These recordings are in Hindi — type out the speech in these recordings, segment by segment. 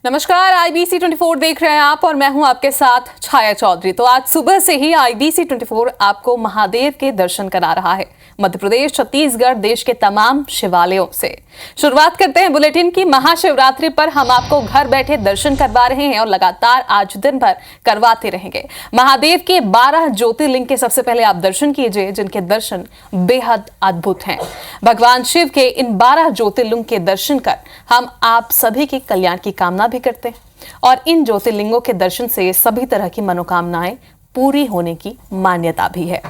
नमस्कार, IBC 24 देख रहे हैं आप और मैं हूं आपके साथ छाया चौधरी। तो आज सुबह से ही IBC 24 आपको महादेव के दर्शन करा रहा है। मध्य प्रदेश, छत्तीसगढ़, देश के तमाम शिवालयों से शुरुआत करते हैं बुलेटिन की। महाशिवरात्रि पर हम आपको घर बैठे दर्शन करवा रहे हैं और लगातार आज दिन भर करवाते रहेंगे। महादेव के 12 ज्योतिर्लिंग के सबसे पहले आप दर्शन कीजिए, जिनके दर्शन बेहद अद्भुत हैं। भगवान शिव के इन 12 ज्योतिर्लिंग के दर्शन कर हम आप सभी के कल्याण की कामना भी करते हैं और इन ज्योतिर्लिंगों के दर्शन से सभी तरह की मनोकामनाएं पूरी होने की मान्यता भी है।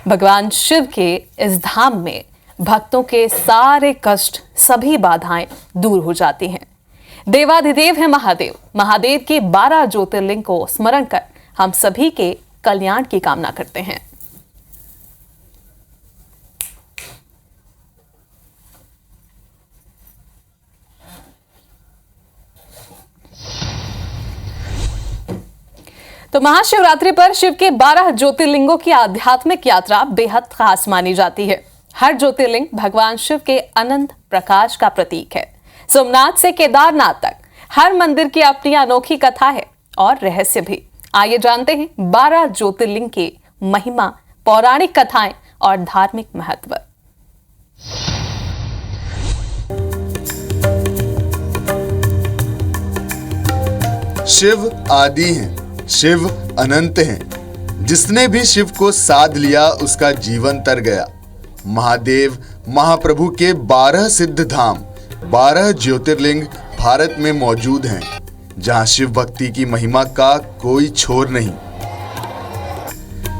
भगवान शिव के इस धाम में भक्तों के सारे कष्ट, सभी बाधाएं दूर हो जाती हैं। देवाधिदेव है महादेव। महादेव के 12 ज्योतिर्लिंग को स्मरण कर हम सभी के कल्याण की कामना करते हैं। तो महाशिवरात्रि पर शिव के 12 ज्योतिर्लिंगों की आध्यात्मिक यात्रा बेहद खास मानी जाती है। हर ज्योतिर्लिंग भगवान शिव के अनंत प्रकाश का प्रतीक है। सोमनाथ से केदारनाथ तक हर मंदिर की अपनी अनोखी कथा है और रहस्य भी। आइए जानते हैं 12 ज्योतिर्लिंग की महिमा, पौराणिक कथाएं और धार्मिक महत्व। शिव आदि हैं, शिव अनंत हैं। जिसने भी शिव को साध लिया उसका जीवन तर गया। महादेव महाप्रभु के 12 सिद्ध धाम, 12 ज्योतिर्लिंग भारत में मौजूद हैं, जहां शिव भक्ति की महिमा का कोई छोर नहीं।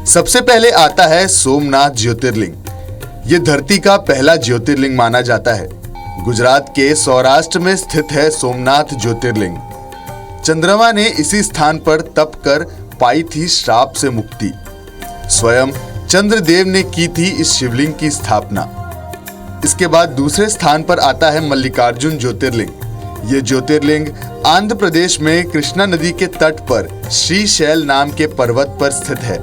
सबसे पहले आता है सोमनाथ ज्योतिर्लिंग। ये धरती का पहला ज्योतिर्लिंग माना जाता है। गुजरात के सौराष्ट्र में स्थित है सोमनाथ ज्योतिर्लिंग। चंद्रमा ने इसी स्थान पर तप कर पाई थी श्राप से मुक्ति। स्वयं चंद्रदेव ने की थी इस शिवलिंग की स्थापना। इसके बाद दूसरे स्थान पर आता है मल्लिकार्जुन ज्योतिर्लिंग। ये ज्योतिर्लिंग आंध्र प्रदेश में कृष्णा नदी के तट पर श्रीशैल नाम के पर्वत पर स्थित है।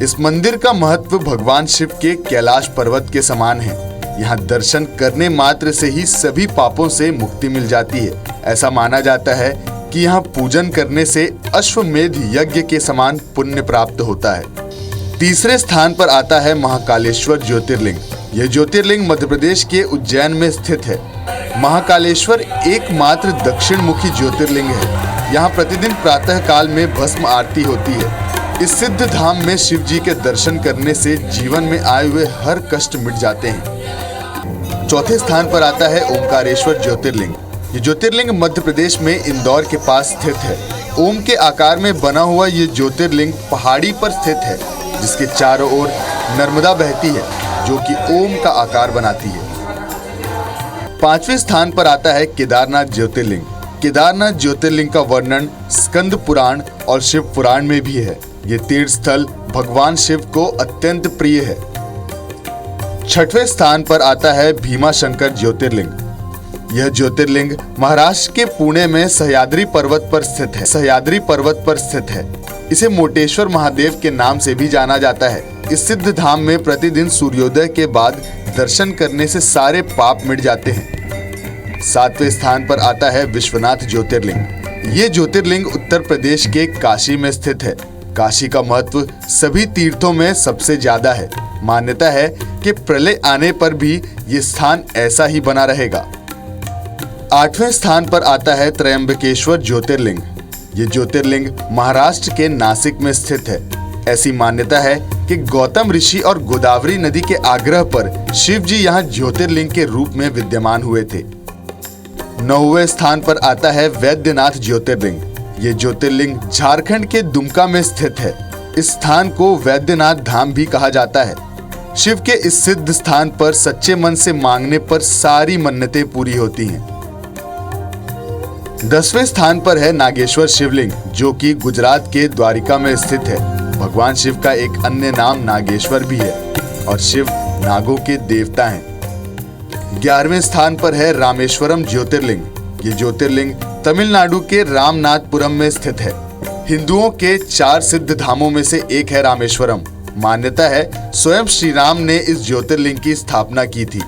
इस मंदिर का महत्व भगवान शिव के कैलाश पर्वत के समान है। यहाँ दर्शन करने मात्र से ही सभी पापों से मुक्ति मिल जाती है। ऐसा माना जाता है कि यहाँ पूजन करने से अश्वमेध यज्ञ के समान पुण्य प्राप्त होता है। तीसरे स्थान पर आता है महाकालेश्वर ज्योतिर्लिंग। यह ज्योतिर्लिंग मध्य प्रदेश के उज्जैन में स्थित है। महाकालेश्वर एकमात्र दक्षिण मुखी ज्योतिर्लिंग है। यहाँ प्रतिदिन प्रातः काल में भस्म आरती होती है। इस सिद्ध धाम में शिव जी के दर्शन करने से जीवन में आए हुए हर कष्ट मिट जाते हैं। चौथे स्थान पर आता है ओमकारेश्वर ज्योतिर्लिंग। ये ज्योतिर्लिंग मध्य प्रदेश में इंदौर के पास स्थित है। ओम के आकार में बना हुआ ये ज्योतिर्लिंग पहाड़ी पर स्थित है, जिसके चारों ओर नर्मदा बहती है, जो कि ओम का आकार बनाती है। पांचवें स्थान पर आता है केदारनाथ ज्योतिर्लिंग। केदारनाथ ज्योतिर्लिंग का वर्णन स्कंद पुराण और शिव पुराण में भी है। ये तीर्थ स्थल भगवान शिव को अत्यंत प्रिय है। छठवें स्थान पर आता है भीमाशंकर ज्योतिर्लिंग। यह ज्योतिर्लिंग महाराष्ट्र के पुणे में सह्याद्री पर्वत पर स्थित है। सह्याद्री पर्वत पर स्थित है। इसे मोटेश्वर महादेव के नाम से भी जाना जाता है। इस सिद्ध धाम में प्रतिदिन सूर्योदय के बाद दर्शन करने से सारे पाप मिट जाते हैं। सातवें स्थान पर आता है विश्वनाथ ज्योतिर्लिंग। ये ज्योतिर्लिंग उत्तर प्रदेश के काशी में स्थित है। काशी का महत्व सभी तीर्थों में सबसे ज्यादा है। मान्यता है कि प्रलय आने पर भी ये स्थान ऐसा ही बना रहेगा। आठवें स्थान पर आता है त्रयंबकेश्वर ज्योतिर्लिंग। ये ज्योतिर्लिंग महाराष्ट्र के नासिक में स्थित है। ऐसी मान्यता है कि गौतम ऋषि और गोदावरी नदी के आग्रह पर शिव जी यहाँ ज्योतिर्लिंग के रूप में विद्यमान हुए थे। नौवें स्थान पर आता है वैद्यनाथ ज्योतिर्लिंग। ये ज्योतिर्लिंग झारखंड के दुमका में स्थित है। इस स्थान को वैद्यनाथ धाम भी कहा जाता है। शिव के इस सिद्ध स्थान पर सच्चे मन से मांगने पर सारी मन्नतें पूरी होती हैं। 10वें स्थान पर है नागेश्वर शिवलिंग, जो कि गुजरात के द्वारिका में स्थित है। भगवान शिव का एक अन्य नाम नागेश्वर भी है और शिव नागों के देवता हैं। 11वें स्थान पर है रामेश्वरम ज्योतिर्लिंग। ये ज्योतिर्लिंग तमिलनाडु के रामनाथपुरम में स्थित है। हिंदुओं के 4 सिद्ध धामों में से एक है रामेश्वरम। मान्यता है स्वयं श्री राम ने इस ज्योतिर्लिंग की स्थापना की थी।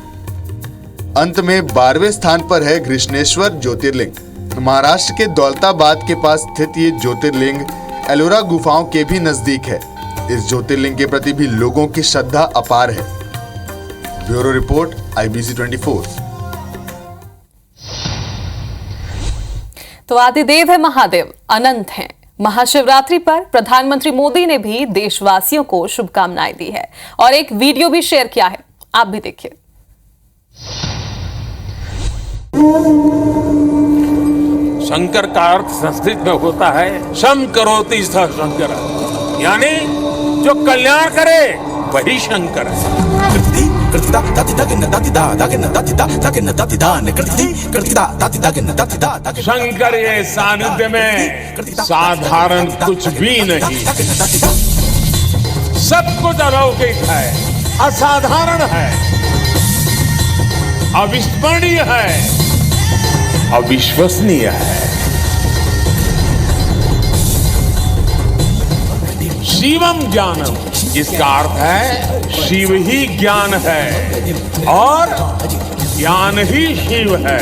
अंत में 12वें स्थान पर है घृष्णेश्वर ज्योतिर्लिंग। महाराष्ट्र के दौलताबाद के पास स्थित ये ज्योतिर्लिंग एलोरा गुफाओं के भी नजदीक है। इस ज्योतिर्लिंग के प्रति भी लोगों की श्रद्धा अपार है। Bureau report IBC 24। तो आदिदेव है महादेव, अनंत हैं। महाशिवरात्रि पर प्रधानमंत्री मोदी ने भी देशवासियों को शुभकामनाएं दी है और एक वीडियो भी शेयर किया है, आप भी देखिए। शंकर का अर्थ संस्कृत में होता है शम करोति स शंकर, यानी जो कल्याण करे वही शंकर है। शंकर ये सानिध्य में साधारण कुछ भी नहीं, सब कुछ अलौकिक है, असाधारण है, अविस्मरणीय है, अविश्वसनीय है। शिवम ज्ञानम, इसका अर्थ है शिव ही ज्ञान है और ज्ञान ही शिव है।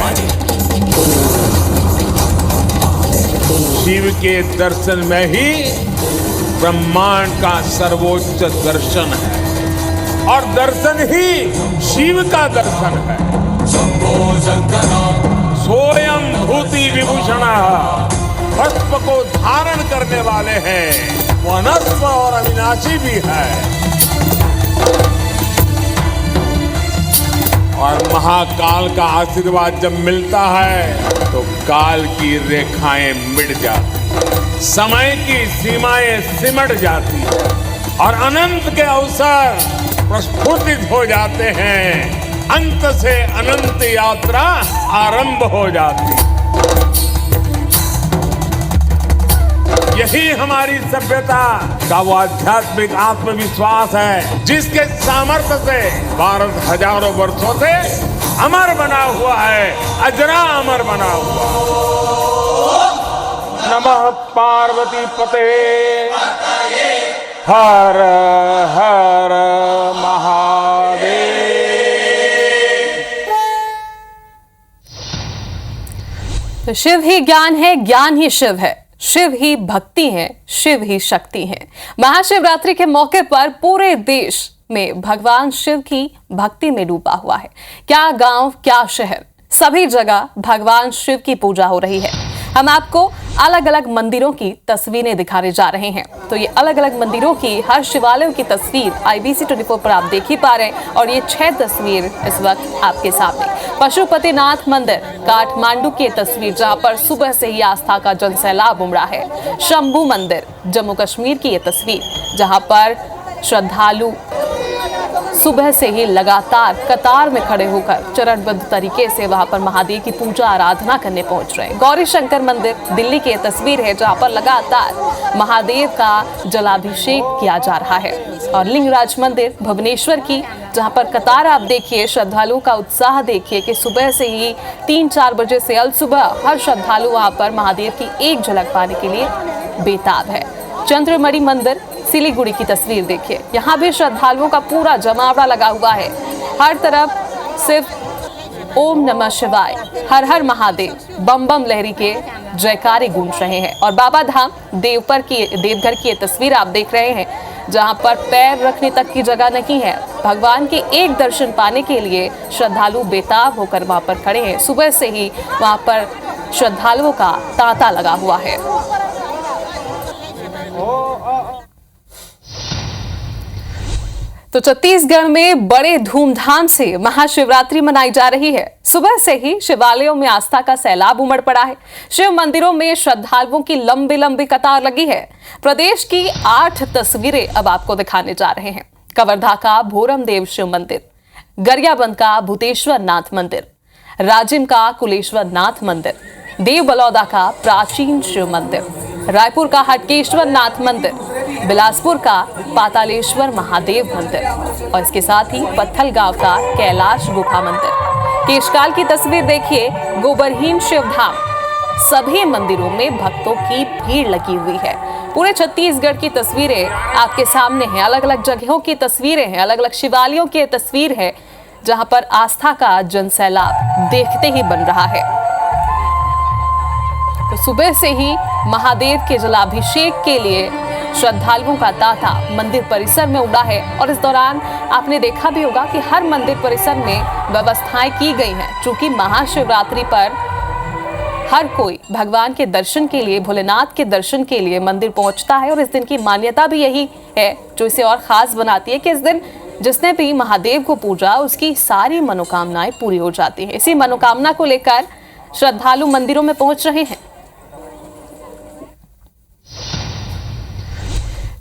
शिव के दर्शन में ही ब्रह्मांड का सर्वोच्च दर्शन है और दर्शन ही शिव का दर्शन है। सोयम भूति विभूषण, भस्म को धारण करने वाले हैं, वो अनंत और अविनाशी भी है। और महाकाल का आशीर्वाद जब मिलता है तो काल की रेखाएं मिट जाती, समय की सीमाएं सिमट जाती और अनंत के अवसर प्रस्फुटित हो जाते हैं। अंत से अनंत यात्रा आरंभ हो जाती। यही हमारी सभ्यता का वो आध्यात्मिक आत्मविश्वास है जिसके सामर्थ्य से भारत हजारों वर्षों से अमर बना हुआ है, अजरा अमर बना हुआ। नमः पार्वती पते हर हर महादेव। तो शिव ही ज्ञान है, ज्ञान ही शिव है, शिव ही भक्ति है, शिव ही शक्ति है। महाशिवरात्रि के मौके पर पूरे देश में भगवान शिव की भक्ति में डूबा हुआ है। क्या गांव, क्या शहर, सभी जगह भगवान शिव की पूजा हो रही है। हम आपको अलग अलग मंदिरों की तस्वीरें दिखाने जा रहे हैं। तो ये अलग अलग मंदिरों की, हर शिवालयों की तस्वीर IBC 24 पर आप देख ही पा रहे हैं। और ये 6 तस्वीर इस वक्त आपके सामने। पशुपतिनाथ मंदिर काठमांडू की तस्वीर, जहां पर सुबह से ही आस्था का जनसैलाब उमड़ा है। शंभू मंदिर जम्मू कश्मीर की ये तस्वीर, जहां पर श्रद्धालु सुबह से ही लगातार कतार में खड़े होकर चरणबद्ध तरीके से वहां पर महादेव की पूजा आराधना करने पहुंच रहे हैं। गौरी शंकर मंदिर दिल्ली की तस्वीर है, जहां पर लगातार महादेव का जलाभिषेक किया जा रहा है। और लिंगराज मंदिर भुवनेश्वर की, जहां पर कतार आप देखिए, श्रद्धालुओं का उत्साह देखिए कि सुबह से ही 3-4 बजे से अल सुबह हर श्रद्धालु वहां पर महादेव की एक झलक पाने के लिए बेताब है। चंद्रमणि मंदिर सिलीगुड़ी की तस्वीर देखिए, यहाँ भी श्रद्धालुओं का पूरा जमावड़ा लगा हुआ है। हर तरफ सिर्फ ओम नमः शिवाय, हर हर महादेव, बम बम लहरी के जयकारे गूंज रहे हैं। और बाबा धाम देवघर की ये तस्वीर आप देख रहे हैं, जहां पर पैर रखने तक की जगह नहीं है। भगवान के एक दर्शन पाने के लिए श्रद्धालु बेताब होकर वहां पर खड़े हैं। सुबह से ही वहां पर श्रद्धालुओं का तांता लगा हुआ है। तो छत्तीसगढ़ में बड़े धूमधाम से महाशिवरात्रि मनाई जा रही है। सुबह से ही शिवालयों में आस्था का सैलाब उमड़ पड़ा है। शिव मंदिरों में श्रद्धालुओं की लंबी लंबी कतार लगी है। प्रदेश की 8 तस्वीरें अब आपको दिखाने जा रहे हैं। कवर्धा का भोरमदेव शिव मंदिर, गरियाबंद का भूतेश्वर नाथ मंदिर, राजिम का कुलेश्वर नाथ मंदिर, देव बलौदा का प्राचीन शिव मंदिर, रायपुर का हटकेश्वर नाथ मंदिर, बिलासपुर का पातालेश्वर महादेव मंदिर और इसके साथ ही पत्थलगांव का कैलाश गुफा मंदिर। केशकाल की तस्वीर देखिए, गोबरहीन शिव धाम। सभी मंदिरों में भक्तों की भीड़ लगी हुई है। पूरे छत्तीसगढ़ की तस्वीरें आपके सामने हैं। अलग अलग जगहों की तस्वीरें हैं, अलग अलग शिवालयों की तस्वीर है, जहां पर आस्था का जनसैलाब देखते ही बन रहा है। तो सुबह से ही महादेव के जलाभिषेक के लिए श्रद्धालुओं का तांता मंदिर परिसर में उमड़ा है। और इस दौरान आपने देखा भी होगा कि हर मंदिर परिसर में व्यवस्थाएं की गई हैं। चूंकि महाशिवरात्रि पर हर कोई भगवान के दर्शन के लिए, भोलेनाथ के दर्शन के लिए मंदिर पहुंचता है। और इस दिन की मान्यता भी यही है जो इसे और खास बनाती है कि इस दिन जिसने भी महादेव को पूजा उसकी सारी मनोकामनाएं पूरी हो जाती है। इसी मनोकामना को लेकर श्रद्धालु मंदिरों में पहुंच रहे हैं।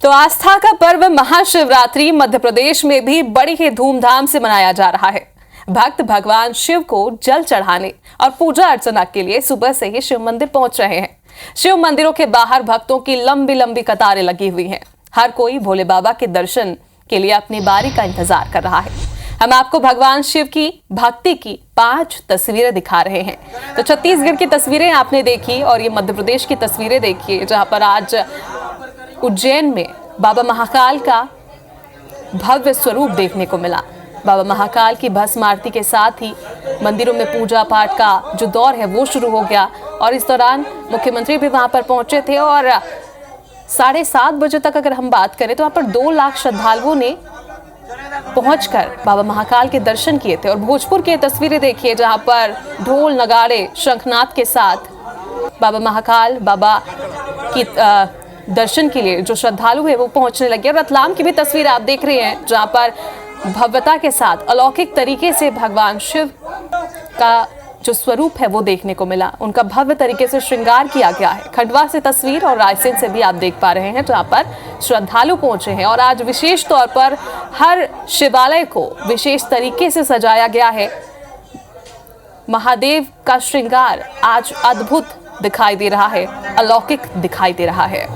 तो आस्था का पर्व महाशिवरात्रि मध्य प्रदेश में भी बड़ी ही धूमधाम से मनाया जा रहा है। भक्त भगवान शिव को जल चढ़ाने और पूजा अर्चना के लिए सुबह से ही शिव मंदिर पहुंच रहे हैं। शिव मंदिरों के बाहर भक्तों की लंबी लंबी कतारें लगी हुई हैं। हर कोई भोले बाबा के दर्शन के लिए अपनी बारी का इंतजार कर रहा है। हम आपको भगवान शिव की भक्ति की 5 तस्वीरें दिखा रहे हैं। तो छत्तीसगढ़ की तस्वीरें आपने देखी और ये मध्य प्रदेश की तस्वीरें देखिए, जहां पर आज उज्जैन में बाबा महाकाल का भव्य स्वरूप देखने को मिला। बाबा महाकाल की भस्म आरती के साथ ही मंदिरों में पूजा पाठ का जो दौर है वो शुरू हो गया। और इस दौरान मुख्यमंत्री भी वहां पर पहुंचे थे और 7:30 बजे तक अगर हम बात करें तो वहां पर 2 लाख श्रद्धालुओं ने पहुंचकर बाबा महाकाल के दर्शन किए थे। और भोजपुर की तस्वीरें देखिए जहां पर ढोल नगाड़े शंखनाद के साथ बाबा महाकाल बाबा की दर्शन के लिए जो श्रद्धालु है वो पहुंचने लगे। और रतलाम की भी तस्वीर आप देख रहे हैं जहां पर भव्यता के साथ अलौकिक तरीके से भगवान शिव का जो स्वरूप है वो देखने को मिला। उनका भव्य तरीके से श्रृंगार किया गया है। खंडवा से तस्वीर और रायसेन से भी आप देख पा रहे हैं जहां पर श्रद्धालु पहुंचे हैं। और आज विशेष तौर पर हर शिवालय को विशेष तरीके से सजाया गया है। महादेव का श्रृंगार आज अद्भुत दिखाई दे रहा है, अलौकिक दिखाई दे रहा है।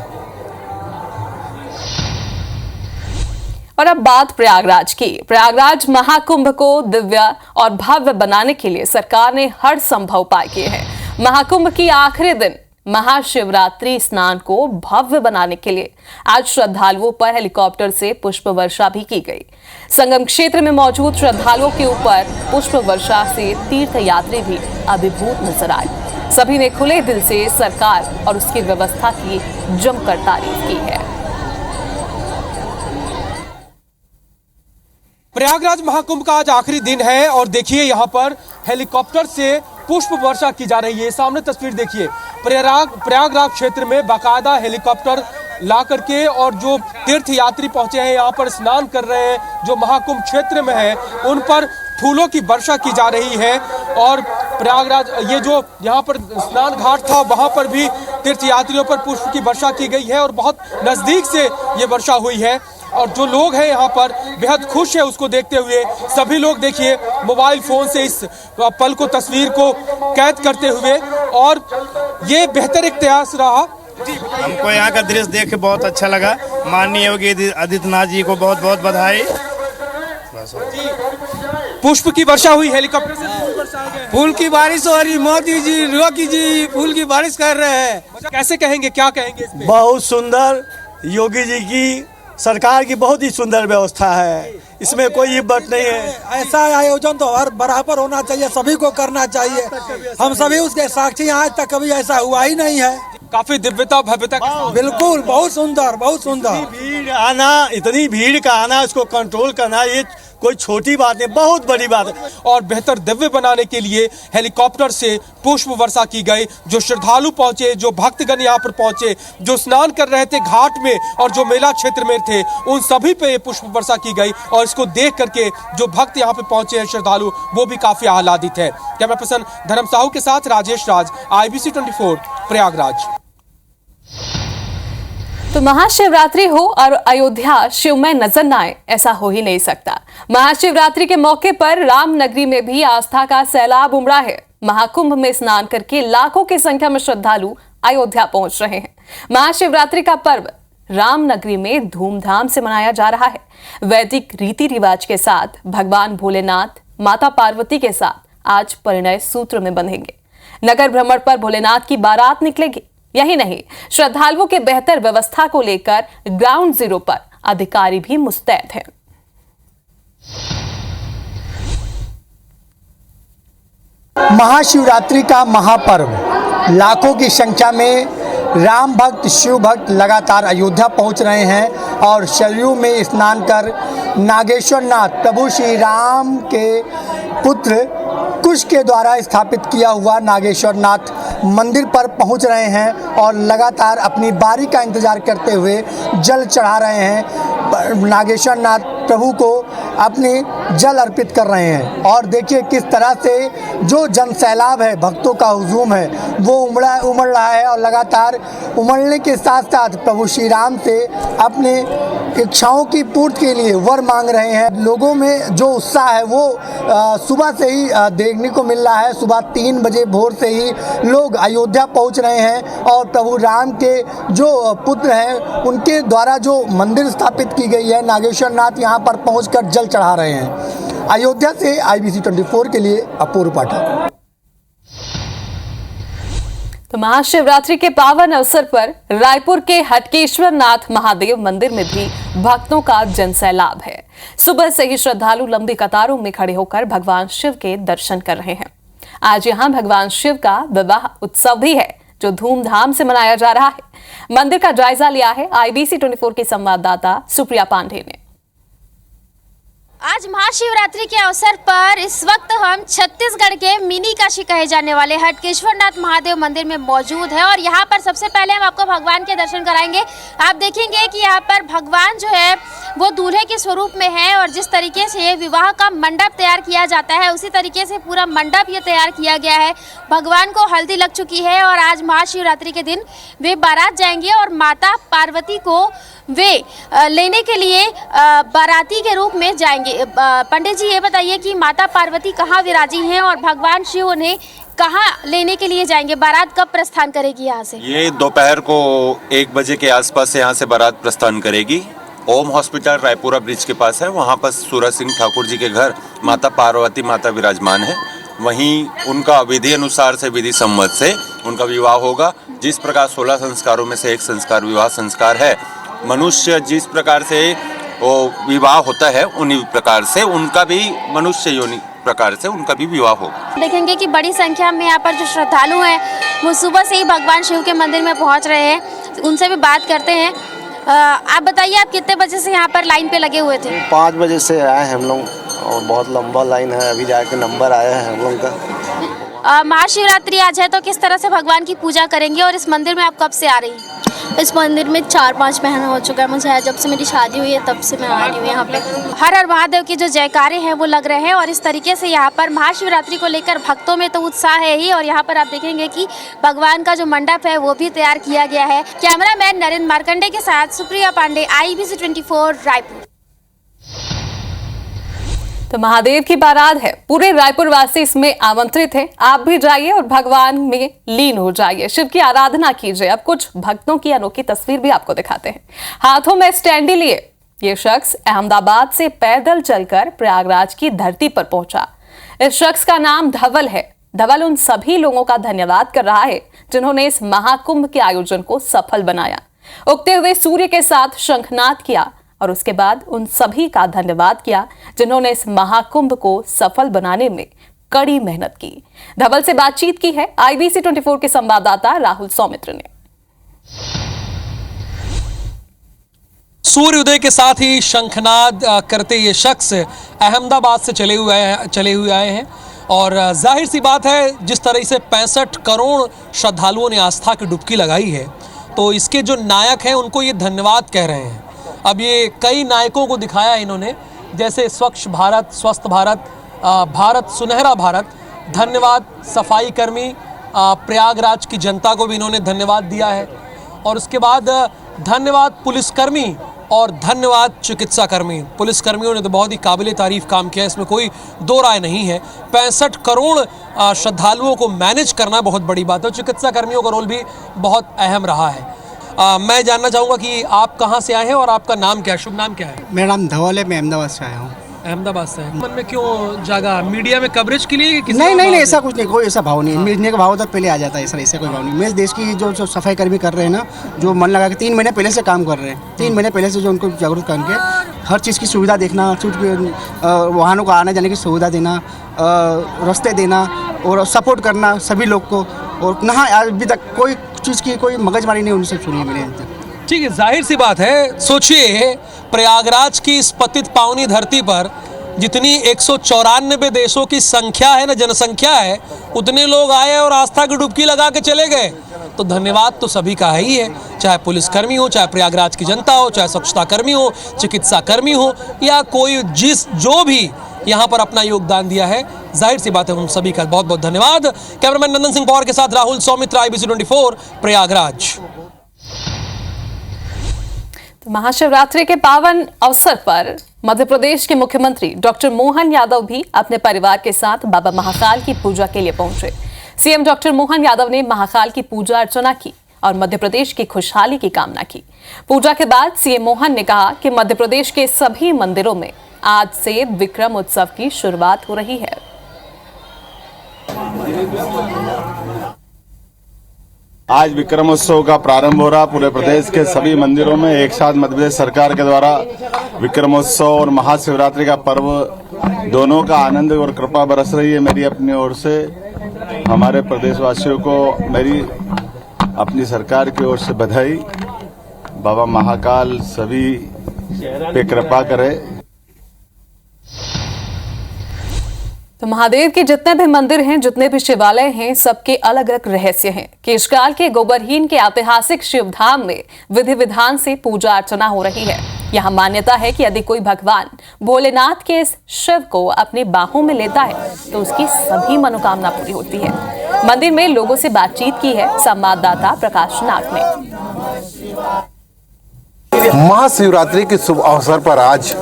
और अब बात प्रयागराज की। प्रयागराज महाकुंभ को दिव्य और भव्य बनाने के लिए सरकार ने हर संभव उपाय किए हैं। महाकुंभ की आखिरी दिन महाशिवरात्रि स्नान को भव्य बनाने के लिए आज श्रद्धालुओं पर हेलीकॉप्टर से पुष्प वर्षा भी की गई। संगम क्षेत्र में मौजूद श्रद्धालुओं के ऊपर पुष्प वर्षा से तीर्थयात्री भी अभिभूत नजर आए। सभी ने खुले दिल से सरकार और उसकी व्यवस्था की जमकर तारीफ की है। प्रयागराज महाकुंभ का आज आखिरी दिन है और देखिए यहाँ पर हेलीकॉप्टर से पुष्प वर्षा की जा रही है। सामने तस्वीर देखिए, प्रयागराज क्षेत्र में बाकायदा हेलीकॉप्टर ला करके और जो तीर्थ यात्री पहुंचे हैं यहाँ पर स्नान कर रहे हैं, जो महाकुंभ क्षेत्र में है उन पर फूलों की वर्षा की जा रही है। और प्रयागराज ये जो यहाँ पर स्नान घाट था वहाँ पर भी तीर्थ यात्रियों पर पुष्प की वर्षा की गई है और बहुत नज़दीक से ये वर्षा हुई है। और जो लोग हैं यहाँ पर बेहद खुश है उसको देखते हुए। सभी लोग देखिए मोबाइल फोन से इस पल को, तस्वीर को कैद करते हुए। और ये बेहतर एक प्रयास रहा। हमको यहाँ का दृश्य देख के बहुत अच्छा लगा। माननीय योगी आदित्यनाथ जी को बहुत बहुत बधाई। पुष्प की वर्षा हुई, हेलीकॉप्टर से फूल की बारिश हो रही। मोदी जी, योगी जी फूल की बारिश कर रहे हैं। कैसे कहेंगे, क्या कहेंगे इसमें? बहुत सुंदर, योगी जी की सरकार की बहुत ही सुंदर व्यवस्था है, इसमें कोई बात नहीं है। ऐसा आयोजन तो हर बराबर होना चाहिए, सभी को करना चाहिए। हम सभी उसके साक्षी, आज तक कभी ऐसा हुआ ही नहीं है। काफी दिव्यता भव्यता, बिल्कुल बहुत सुंदर, बहुत सुंदर। भीड़ आना, इतनी भीड़ का आना, इसको कंट्रोल करना ये कोई छोटी बात नहीं, बहुत बड़ी बात है। और बेहतर दिव्य बनाने के लिए हेलीकॉप्टर से पुष्प वर्षा की गई। जो श्रद्धालु पहुंचे, जो भक्तगण यहाँ पर पहुंचे, जो स्नान कर रहे थे घाट में और जो मेला क्षेत्र में थे, उन सभी पे पुष्प वर्षा की गई। और इसको देख करके जो भक्त यहाँ पे पहुंचे हैं श्रद्धालु, वो भी काफी आह्लादित है। कैमरा पर्सन धर्म साहू के साथ राजेश राज, IBC 24 प्रयागराज। तो महाशिवरात्रि हो और अयोध्या शिवमय नजर न आए, ऐसा हो ही नहीं सकता। महाशिवरात्रि के मौके पर रामनगरी में भी आस्था का सैलाब उमड़ा है। महाकुंभ में स्नान करके लाखों की संख्या में श्रद्धालु अयोध्या पहुंच रहे हैं। महाशिवरात्रि का पर्व रामनगरी में धूमधाम से मनाया जा रहा है। वैदिक रीति रिवाज के साथ भगवान भोलेनाथ माता पार्वती के साथ आज परिणय सूत्र में बंधेंगे। नगर भ्रमण पर भोलेनाथ की बारात निकलेगी। यही नहीं, श्रद्धालुओं के बेहतर व्यवस्था को लेकर ग्राउंड जीरो पर अधिकारी भी मुस्तैद हैं। महाशिवरात्रि का महापर्व लाखों की संख्या में राम भक्त शिव भक्त लगातार अयोध्या पहुंच रहे हैं और सरयू में स्नान कर नागेश्वर नाथ प्रभु श्री राम के पुत्र कुश के द्वारा स्थापित किया हुआ नागेश्वर नाथ मंदिर पर पहुंच रहे हैं और लगातार अपनी बारी का इंतजार करते हुए जल चढ़ा रहे हैं। नागेश्वर नाथ प्रभु को अपने जल अर्पित कर रहे हैं और देखिए किस तरह से जो जन सैलाब है, भक्तों का हुजूम है, वो उमड़ रहा है और लगातार उमड़ने के साथ साथ प्रभु श्री राम से अपने इच्छाओं की पूर्ति के लिए वर मांग रहे हैं। लोगों में जो उत्साह है वो सुबह से ही देखने को मिल रहा है। सुबह 3 बजे भोर से ही लोग अयोध्या पहुंच रहे हैं और प्रभु राम के जो पुत्र हैं उनके द्वारा जो मंदिर स्थापित की गई है नागेश्वर नाथ, यहाँ पर पहुंचकर जल चढ़ा रहे हैं। अयोध्या से IBC 24 के लिए अपूर्व पाठक। तो महाशिवरात्रि के पावन अवसर पर रायपुर के हटकेश्वर नाथ महादेव मंदिर में भी भक्तों का जनसैलाब है। सुबह से ही श्रद्धालु लंबी कतारों में खड़े होकर भगवान शिव के दर्शन कर रहे हैं। आज यहां भगवान शिव का विवाह उत्सव भी है जो धूमधाम से मनाया जा रहा है। मंदिर का जायजा लिया है IBC 24 की संवाददाता सुप्रिया पांडे ने। आज महाशिवरात्रि के अवसर पर इस वक्त हम छत्तीसगढ़ के मिनी काशी कहे जाने वाले हटकेश्वर नाथ महादेव मंदिर में मौजूद है और यहाँ पर सबसे पहले हम आपको भगवान के दर्शन कराएंगे। आप देखेंगे कि यहाँ पर भगवान जो है वो दूल्हे के स्वरूप में है और जिस तरीके से विवाह का मंडप तैयार किया जाता है उसी तरीके से पूरा मंडप ये तैयार किया गया है। भगवान को हल्दी लग चुकी है और आज महाशिवरात्रि के दिन वे बारात जाएंगे और माता पार्वती को वे लेने के लिए बाराती के रूप में जाएंगे। पंडित जी ये बताइए कि माता पार्वती कहाँ विराजी हैं और भगवान शिव उन्हें कहाँ लेने के लिए जाएंगे? बारात कब प्रस्थान करेगी यहाँ से? ये दोपहर को 1 बजे के आसपास यहाँ से बारात प्रस्थान करेगी। ओम हॉस्पिटल रायपुरा ब्रिज के पास है, वहाँ पर सूरज सिंह ठाकुर जी के घर माता पार्वती माता विराजमान है। वहीं उनका विधि अनुसार से विधि सम्मत से उनका विवाह होगा। जिस प्रकार 16 संस्कारों में से एक संस्कार विवाह संस्कार है, मनुष्य जिस प्रकार से वो विवाह होता है उन्हीं प्रकार से उनका भी मनुष्य योनि प्रकार से उनका भी विवाह होगा। देखेंगे कि बड़ी संख्या में यहाँ पर जो श्रद्धालु हैं वो सुबह से ही भगवान शिव के मंदिर में पहुँच रहे हैं। उनसे भी बात करते हैं। आप बताइए आप कितने बजे से यहाँ पर लाइन पे लगे हुए थे? 5 बजे से आए हैं हम लोग और बहुत लंबा लाइन है। अभी जाके नंबर आया है हम लोग का। महाशिवरात्रि आज है तो किस तरह से भगवान की पूजा करेंगे और इस मंदिर में आप कब से आ रही हैं? इस मंदिर में 4-5 महीना हो चुका है मुझे। जब से मेरी शादी हुई है तब से मैं आ रही हूँ यहाँ पे। हर हर महादेव के जो जयकारे हैं वो लग रहे हैं और इस तरीके से यहाँ पर महाशिवरात्रि को लेकर भक्तों में तो उत्साह है ही और यहाँ पर आप देखेंगे कि भगवान का जो मंडप है वो भी तैयार किया गया है। कैमरामैन नरेंद्र मार्कंडे के साथ सुप्रिया पांडे, IBC 24 रायपुर। तो महादेव की बारात है, पूरे रायपुर वासी इसमें आमंत्रित है। आप भी जाइए और भगवान में लीन हो जाइए, शिव की आराधना कीजिए। अब कुछ भक्तों की अनोखी तस्वीर भी आपको दिखाते हैं। हाथों में स्टैंडी लिए ये शख्स अहमदाबाद से पैदल चलकर प्रयागराज की धरती पर पहुंचा। इस शख्स का नाम धवल है। धवल उन सभी लोगों का धन्यवाद कर रहा है जिन्होंने इस महाकुंभ के आयोजन को सफल बनाया। उगते हुए सूर्य के साथ शंखनाद किया और उसके बाद उन सभी का धन्यवाद किया जिन्होंने इस महाकुंभ को सफल बनाने में कड़ी मेहनत की। धवल से बातचीत की है IBC 24 के संवाददाता राहुल सौमित्र ने। सूर्योदय के साथ ही शंखनाद करते ये शख्स अहमदाबाद से चले हुए आए हैं और जाहिर सी बात है जिस तरह से 65 करोड़ श्रद्धालुओं ने आस्था की डुबकी लगाई है तो इसके जो नायक हैं उनको ये धन्यवाद कह रहे हैं। अब ये कई नायकों को दिखाया इन्होंने, जैसे स्वच्छ भारत, स्वस्थ भारत, भारत सुनहरा भारत, धन्यवाद सफाई कर्मी, प्रयागराज की जनता को भी इन्होंने धन्यवाद दिया है और उसके बाद धन्यवाद पुलिसकर्मी और धन्यवाद चिकित्सा कर्मी। पुलिसकर्मियों ने तो बहुत ही काबिल तारीफ काम किया, इसमें कोई दो राय नहीं है। 65 करोड़ श्रद्धालुओं को मैनेज करना बहुत बड़ी बात है। चिकित्सा कर्मियों का रोल भी बहुत अहम रहा है। मैं जानना चाहूँगा कि आप कहाँ से आए हैं और आपका नाम क्या है, शुभ नाम क्या है? मेरा नाम धवल है, मैं अहमदाबाद से आया हूँ। अहमदाबाद से मन में क्यों जागा? मीडिया में कवरेज के लिए? नहीं, ऐसा कुछ नहीं, कोई ऐसा भाव नहीं। मिलने का भाव तो पहले आ जाता है, ऐसा कोई भाव नहीं। मैं देश की जो सफाई कर्मी कर रहे हैं ना, जो मन लगा के 3 महीने पहले से काम कर रहे हैं, 3 महीने पहले से जो उनको जागरूक करके हर चीज़ की सुविधा देखना, वाहनों को आने जाने की सुविधा देना, रास्ते देना और सपोर्ट करना सभी लोग को, और ना अभी तक कोई चीज़ की कोई मगजमारी नहीं उनसे सुनी है मैंने अभी तक। ठीक है, जाहिर सी बात है। सोचिए प्रयागराज की इस पतित पावनी धरती पर जितनी 194 देशों की संख्या है ना, जनसंख्या है, उतने लोग आए और आस्था की डुबकी लगा के चले गए। तो धन्यवाद तो सभी का ही है, चाहे पुलिसकर्मी हो, चाहे प्रयागराज की जनता हो, चाहे स्वच्छता कर्मी हो, चिकित्सा कर्मी हो, या कोई जो भी यहाँ पर अपना योगदान दिया है, जाहिर सी बात है उन सभी का बहुत बहुत धन्यवाद। कैमरामैन नंदन सिंह पवार के साथ राहुल सौमित्र, IBC 24 प्रयागराज। महाशिवरात्रि के पावन अवसर पर मध्य प्रदेश के मुख्यमंत्री डॉक्टर मोहन यादव भी अपने परिवार के साथ बाबा महाकाल की पूजा के लिए पहुंचे। सीएम डॉक्टर मोहन यादव ने महाकाल की पूजा अर्चना की और मध्य प्रदेश की खुशहाली की कामना की। पूजा के बाद सीएम मोहन ने कहा कि मध्य प्रदेश के सभी मंदिरों में आज से विक्रम उत्सव की शुरुआत हो रही है। आज विक्रमोत्सव का प्रारंभ हो रहा। पूरे प्रदेश के सभी मंदिरों में एक साथ मध्य प्रदेश सरकार के द्वारा विक्रमोत्सव और महाशिवरात्रि का पर्व दोनों का आनंद और कृपा बरस रही है। मेरी अपनी ओर से हमारे प्रदेशवासियों को मेरी अपनी सरकार की ओर से बधाई। बाबा महाकाल सभी पे कृपा करे। तो महादेव के जितने भी मंदिर हैं, जितने भी शिवालय हैं, सबके अलग अलग रहस्य हैं। केशकाल के गोबरहीन के ऐतिहासिक शिवधाम में विधि विधान से पूजा अर्चना हो रही है। यहाँ मान्यता है कि यदि कोई भगवान भोलेनाथ के इस शिव को अपनी बाहों में लेता है तो उसकी सभी मनोकामना पूरी होती है। मंदिर में लोगों से बातचीत की है संवाददाता प्रकाश नाग ने। महाशिवरात्रि के शुभ अवसर पर आज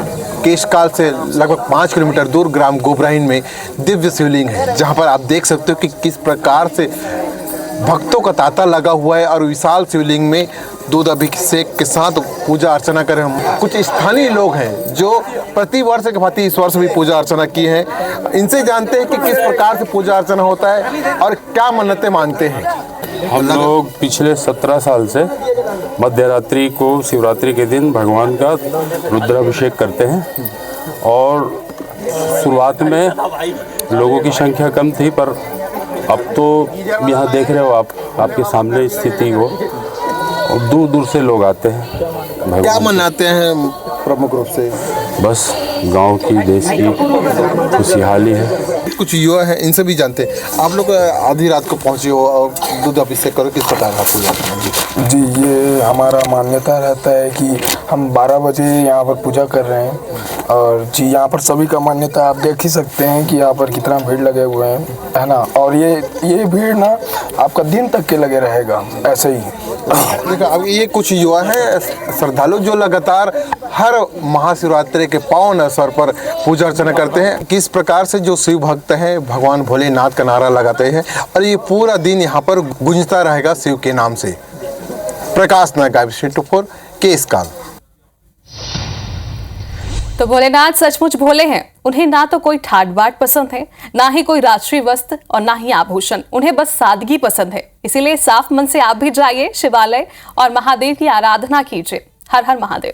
केशकाल से लगभग 5 किलोमीटर दूर ग्राम गोबरहीन में दिव्य शिवलिंग है, जहां पर आप देख सकते हो कि किस प्रकार से भक्तों का तांता लगा हुआ है और विशाल शिवलिंग में दूध अभिषेक के साथ पूजा अर्चना करें। हम कुछ स्थानीय लोग हैं जो प्रति वर्ष के भांति इस वर्ष भी पूजा अर्चना की है। इनसे जानते हैं कि किस प्रकार से पूजा अर्चना होता है और क्या मन्नतें मांगते हैं। हम लोग पिछले 17 साल से मध्यरात्रि को शिवरात्रि के दिन भगवान का रुद्राभिषेक करते हैं और शुरुआत में लोगों की संख्या कम थी, पर अब तो यहाँ देख रहे हो आप, आपके सामने स्थिति हो, और दूर दूर से लोग आते हैं। क्या मनाते हैं प्रमुख रूप से? बस गांव की, देश की खुशहाली है। कुछ युवा हैं, इनसे भी जानते हैं। आप लोग आधी रात को पहुंचे हो और दूध अभिषेक करो, किस प्रकार का पूजा? जी, ये हमारा मान्यता रहता है कि हम 12 बजे यहाँ पर पूजा कर रहे हैं। और जी, यहाँ पर सभी का मान्यता आप देख ही सकते हैं कि यहाँ पर कितना भीड़ लगे हुए हैं, है ना। और ये भीड़ ना आपका दिन तक के लगे रहेगा ऐसे ही। देखो, अब ये कुछ युवा हैं श्रद्धालु जो लगातार हर महाशिवरात्रि के पावन अवसर पर पूजा अर्चना करते हैं। किस प्रकार से जो शिव भक्त हैं भगवान भोलेनाथ का नारा लगाते हैं और ये पूरा दिन यहाँ पर गूंजता रहेगा शिव के नाम से। प्रकाश नाग, IBC 24 केशकाल। तो भोलेनाथ सचमुच भोले हैं। उन्हें ना तो कोई ठाट बाट पसंद है, ना ही कोई राष्ट्रीय वस्त्र और ना ही आभूषण। उन्हें बस सादगी पसंद है। इसीलिए साफ मन से आप भी जाइए शिवालय और महादेव की आराधना कीजिए। हर हर महादेव।